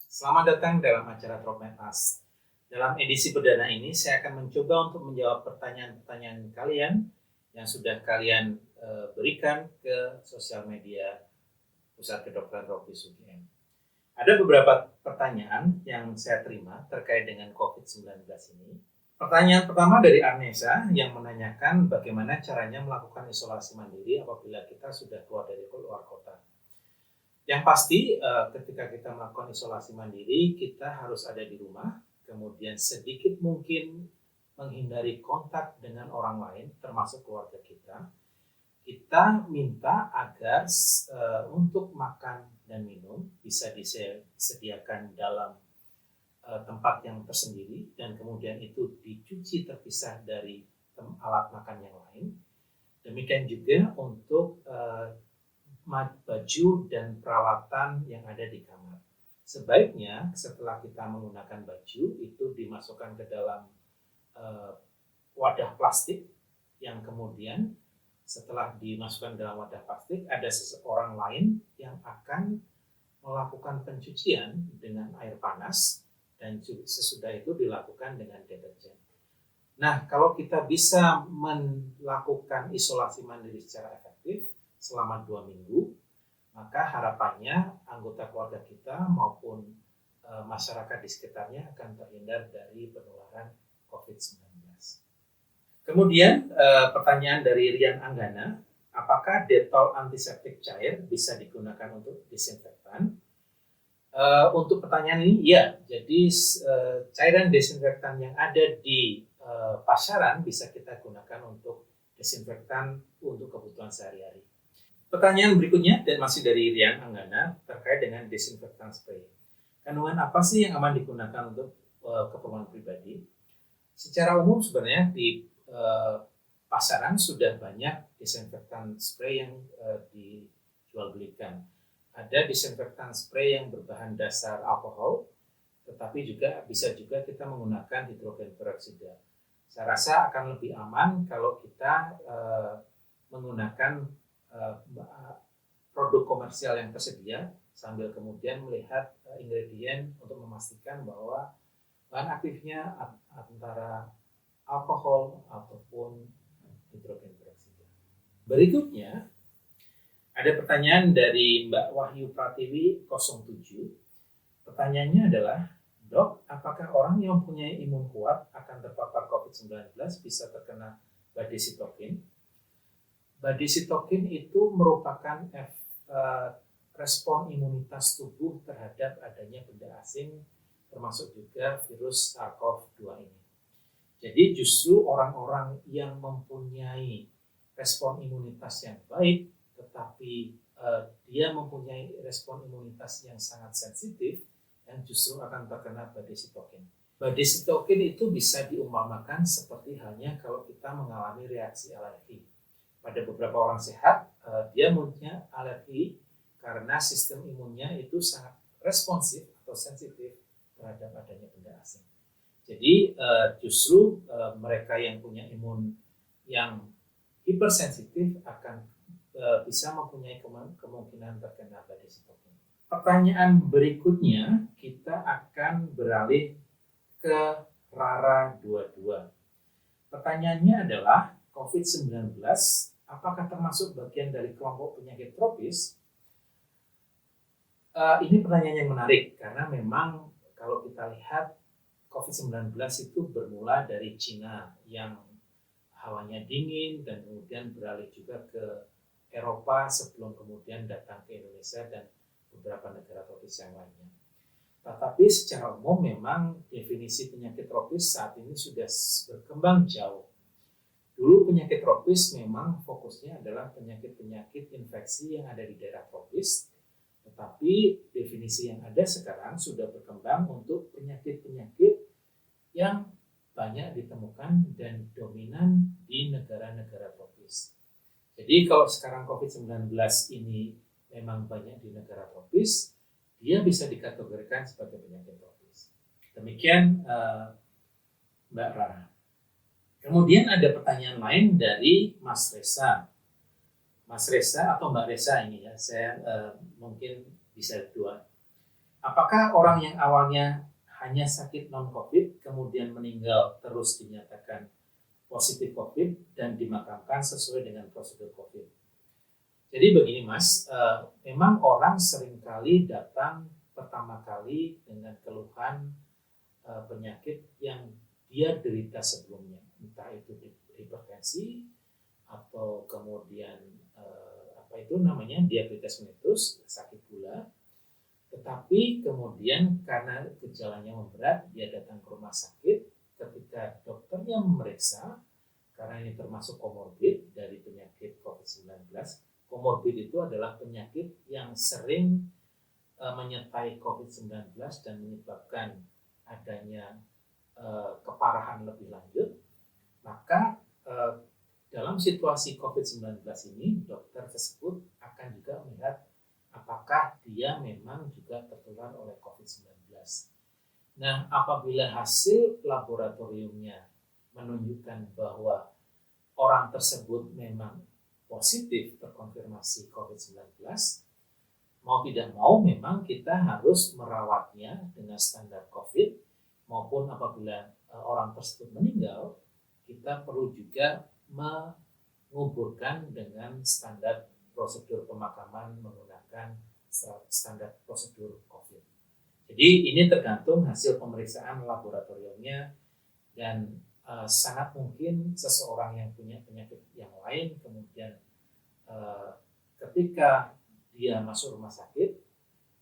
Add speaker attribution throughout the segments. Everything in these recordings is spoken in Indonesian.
Speaker 1: Selamat datang dalam acara Dropmed Ask. Dalam edisi perdana ini, saya akan mencoba untuk menjawab pertanyaan-pertanyaan kalian yang sudah kalian berikan ke sosial media Pusat Kedokteran Tropis UGM. Ada beberapa pertanyaan yang saya terima terkait dengan COVID-19 ini. Pertanyaan pertama dari Arnesa yang menanyakan bagaimana caranya melakukan isolasi mandiri apabila kita sudah keluar dari luar kota. Yang pasti ketika kita melakukan isolasi mandiri, kita harus ada di rumah, kemudian sedikit mungkin menghindari kontak dengan orang lain, termasuk keluarga kita. Kita minta agar untuk makan dan minum bisa disediakan dalam tempat yang tersendiri dan kemudian itu dicuci terpisah dari alat makan yang lain. Demikian juga untuk baju dan peralatan yang ada di kamar. Sebaiknya setelah kita menggunakan baju itu dimasukkan ke dalam wadah plastik yang kemudian setelah dimasukkan dalam wadah plastik ada seseorang lain yang akan melakukan pencucian dengan air panas dan sesudah itu dilakukan dengan deterjen. Nah, kalau kita bisa melakukan isolasi mandiri secara efektif selama 2 minggu, maka harapannya anggota keluarga kita maupun masyarakat di sekitarnya akan terhindar dari penularan COVID-19. Kemudian pertanyaan dari Rian Anggana, apakah Dettol antiseptik cair bisa digunakan untuk disinfektan? Untuk pertanyaan ini, ya, jadi cairan desinfektan yang ada di pasaran bisa kita gunakan untuk desinfektan untuk kebutuhan sehari-hari. Pertanyaan berikutnya dan masih dari Rian Anggana terkait dengan desinfektan spray. Kandungan apa sih yang aman digunakan untuk keperluan pribadi? Secara umum sebenarnya di pasaran sudah banyak desinfektan spray yang dijual belikan. Ada desinfektan spray yang berbahan dasar alkohol, tetapi bisa juga kita menggunakan hidrogen peroksida. Saya rasa akan lebih aman kalau kita menggunakan produk komersial yang tersedia sambil kemudian melihat ingredient untuk memastikan bahwa bahan aktifnya antara alkohol ataupun hidrogen peroksida. Berikutnya ada pertanyaan dari Mbak Wahyu Pratiwi 07. Pertanyaannya adalah, Dok, apakah orang yang mempunyai imun kuat akan terpapar COVID-19 bisa terkena badai sitokin? Badai sitokin itu merupakan respon imunitas tubuh terhadap adanya benda asing, termasuk juga virus SARS-CoV-2 ini. Jadi justru orang-orang yang mempunyai respon imunitas yang baik, tetapi dia mempunyai respon imunitas yang sangat sensitif, yang justru akan terkena badai sitokin. Badai sitokin itu bisa diumpamakan seperti halnya kalau kita mengalami reaksi alergi. Pada beberapa orang sehat, dia punya alergi karena sistem imunnya itu sangat responsif atau sensitif terhadap adanya benda asing. Jadi justru mereka yang punya imun yang hipersensitif akan bisa mempunyai kemungkinan terkena badai sitokin. Pertanyaan berikutnya kita akan beralih ke Rara 22. Pertanyaannya adalah, COVID-19 apakah termasuk bagian dari kelompok penyakit tropis? Ini pertanyaan yang menarik karena memang kalau kita lihat COVID-19 itu bermula dari Cina yang hawanya dingin dan kemudian beralih juga ke Eropa sebelum kemudian datang ke Indonesia dan beberapa negara tropis yang lainnya. Tetapi secara umum memang definisi penyakit tropis saat ini sudah berkembang jauh. Dulu penyakit tropis memang fokusnya adalah penyakit-penyakit infeksi yang ada di daerah tropis, tetapi definisi yang ada sekarang sudah berkembang untuk penyakit-penyakit yang banyak ditemukan dan dominan di negara-negara tropis. Jadi kalau sekarang COVID-19 ini memang banyak di negara tropis, dia bisa dikategorikan sebagai penyakit tropis. Demikian Mbak Rara. Kemudian ada pertanyaan lain dari Mas Reza. Mas Reza atau Mbak Reza ini ya, saya mungkin bisa dua. Apakah orang yang awalnya hanya sakit non-COVID kemudian meninggal terus dinyatakan positif COVID dan dimakamkan sesuai dengan prosedur COVID? Jadi begini Mas, memang orang seringkali datang pertama kali dengan keluhan penyakit yang dia derita sebelumnya, entah itu hipertensi atau kemudian apa itu namanya diabetes mellitus, sakit gula. Tetapi kemudian karena gejalanya memberat, dia datang ke rumah sakit. Ketika dokternya memeriksa, karena ini termasuk komorbid dari penyakit COVID-19. Komorbid itu adalah penyakit yang sering menyertai COVID-19 dan menyebabkan adanya keparahan lebih lanjut. Maka dalam situasi COVID-19 ini, dokter tersebut akan juga melihat apakah dia memang juga tertular oleh COVID-19. Nah, apabila hasil laboratoriumnya menunjukkan bahwa orang tersebut memang positif terkonfirmasi COVID-19, mau tidak mau memang kita harus merawatnya dengan standar COVID, maupun apabila orang tersebut meninggal, kita perlu juga menguburkan dengan standar prosedur pemakaman menggunakan standar prosedur COVID. Jadi ini tergantung hasil pemeriksaan laboratoriumnya, dan sangat mungkin seseorang yang punya penyakit yang lain kemudian ketika dia masuk rumah sakit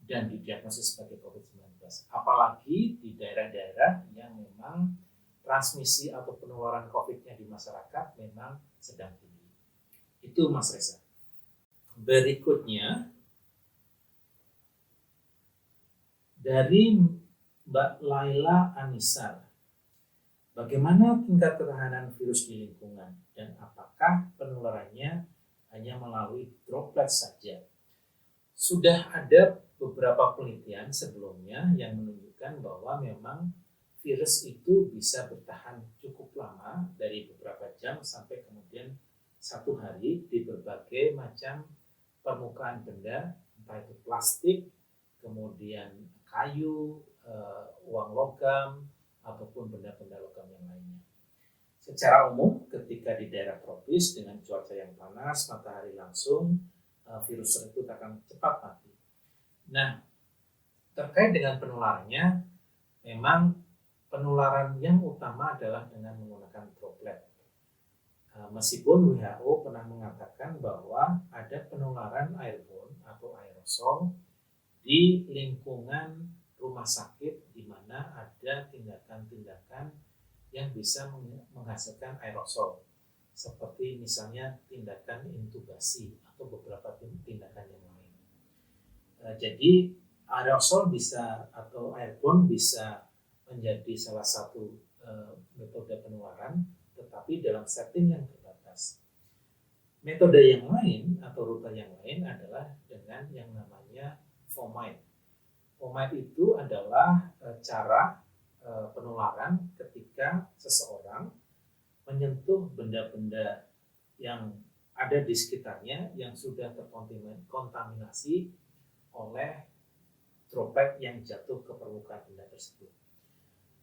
Speaker 1: dan didiagnosis sebagai COVID-19, apalagi di daerah-daerah yang memang transmisi atau penularan COVID-nya di masyarakat memang sedang tinggi. Itu Mas Reza. Berikutnya dari Mbak Laila Anisar. Bagaimana tingkat ketahanan virus di lingkungan dan apakah penularannya hanya melalui droplet saja? Sudah ada beberapa penelitian sebelumnya yang menunjukkan bahwa memang virus itu bisa bertahan cukup lama, dari beberapa jam sampai kemudian 1 hari di berbagai macam permukaan benda, entah itu plastik, kemudian kayu, uang logam, ataupun benda-benda logam yang lainnya. Secara umum, ketika di daerah tropis dengan cuaca yang panas, matahari langsung, virus tersebut akan cepat mati. Nah, terkait dengan penularannya, memang penularan yang utama adalah dengan menggunakan droplet. Meskipun WHO pernah mengatakan bahwa ada penularan airborne atau aerosol di lingkungan rumah sakit di mana ada tindakan-tindakan yang bisa menghasilkan aerosol, seperti misalnya tindakan intubasi atau beberapa tindakan yang lain. Jadi aerosol bisa atau airborne bisa menjadi salah satu metode penularan, tetapi dalam setting yang terbatas. Metode yang lain atau rute yang lain adalah dengan yang namanya fomite. Fomite itu adalah cara penularan ketika seseorang menyentuh benda-benda yang ada di sekitarnya yang sudah terkontaminasi oleh droplet yang jatuh ke permukaan benda tersebut.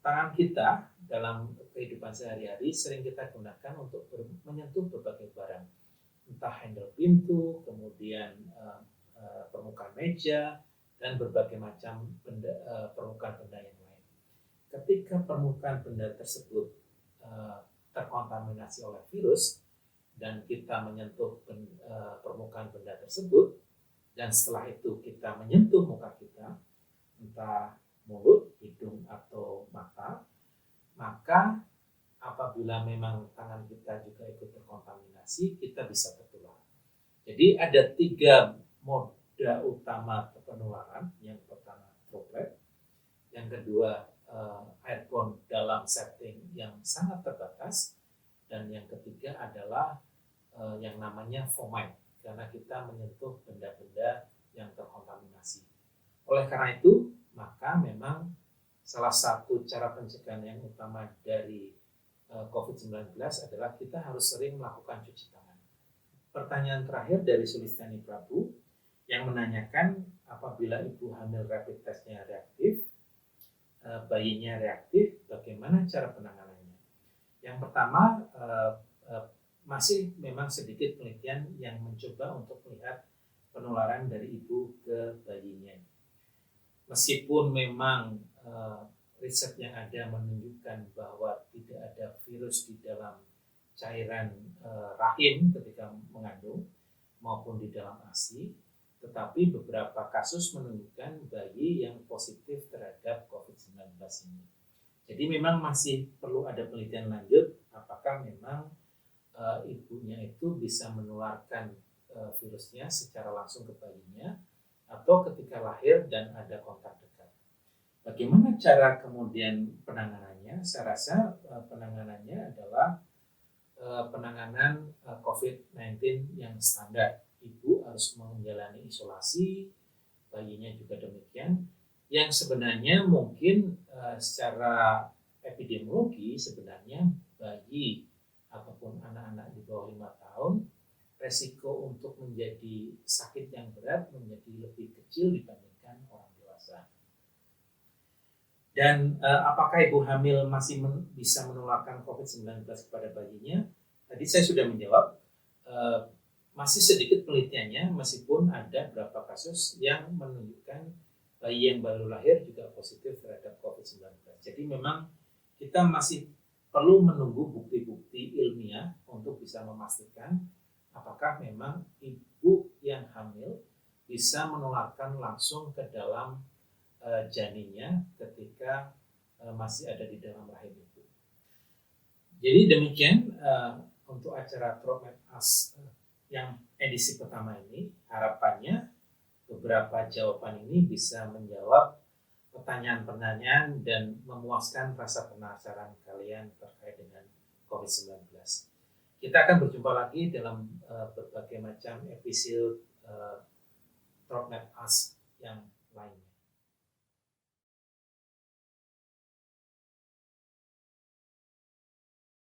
Speaker 1: Tangan kita dalam kehidupan sehari-hari sering kita gunakan untuk menyentuh berbagai barang, entah handle pintu, kemudian permukaan meja, dan berbagai macam permukaan benda yang lain. Ketika permukaan benda tersebut terkontaminasi oleh virus dan kita menyentuh permukaan benda tersebut, dan setelah itu kita menyentuh muka kita, entah mulut, hidung, atau mata, maka apabila memang tangan kita juga ikut terkontaminasi, kita bisa tertular. Jadi ada 3 moda utama penularan. Yang pertama droplet, yang kedua airborne dalam setting yang sangat terbatas, dan yang ketiga adalah yang namanya fomite, karena kita menyentuh benda-benda yang terkontaminasi. Oleh karena itu, maka memang salah satu cara pencegahan yang utama dari COVID-19 adalah kita harus sering melakukan cuci tangan. Pertanyaan terakhir dari Sulistani Prabu yang menanyakan apabila ibu hamil rapid testnya reaktif, bayinya reaktif, bagaimana cara penanganannya? Yang pertama, masih memang sedikit penelitian yang mencoba untuk melihat penularan dari ibu ke bayinya. Meskipun memang riset yang ada menunjukkan bahwa tidak ada virus di dalam cairan rahim ketika mengandung maupun di dalam ASI, tetapi beberapa kasus menunjukkan bayi yang positif terhadap COVID-19 ini. Jadi memang masih perlu ada penelitian lanjut apakah memang ibunya itu bisa menularkan virusnya secara langsung ke bayinya atau ketika lahir dan ada kontak dekat. Bagaimana cara kemudian penanganannya? Saya rasa penanganannya adalah penanganan COVID-19 yang standar. Ibu harus menjalani isolasi, bayinya juga demikian. Yang sebenarnya mungkin secara epidemiologi sebenarnya bayi ataupun anak-anak di bawah 5 tahun resiko untuk menjadi sakit yang berat menjadi lebih kecil dibandingkan orang dewasa. Dan apakah ibu hamil masih bisa menularkan COVID-19 kepada bayinya? Tadi saya sudah menjawab, masih sedikit penelitiannya meskipun ada beberapa kasus yang menunjukkan bayi yang baru lahir juga positif terhadap COVID-19. Jadi memang kita masih perlu menunggu bukti-bukti ilmiah untuk bisa memastikan apakah memang ibu yang hamil bisa menularkan langsung ke dalam janinnya ketika masih ada di dalam rahim ibu. Jadi demikian untuk acara ThroatMedUs yang edisi pertama ini, harapannya beberapa jawaban ini bisa menjawab pertanyaan-pertanyaan dan memuaskan rasa penasaran kalian terkait dengan COVID-19. Kita akan berjumpa lagi dalam berbagai macam episode ThroatMedUs yang lainnya.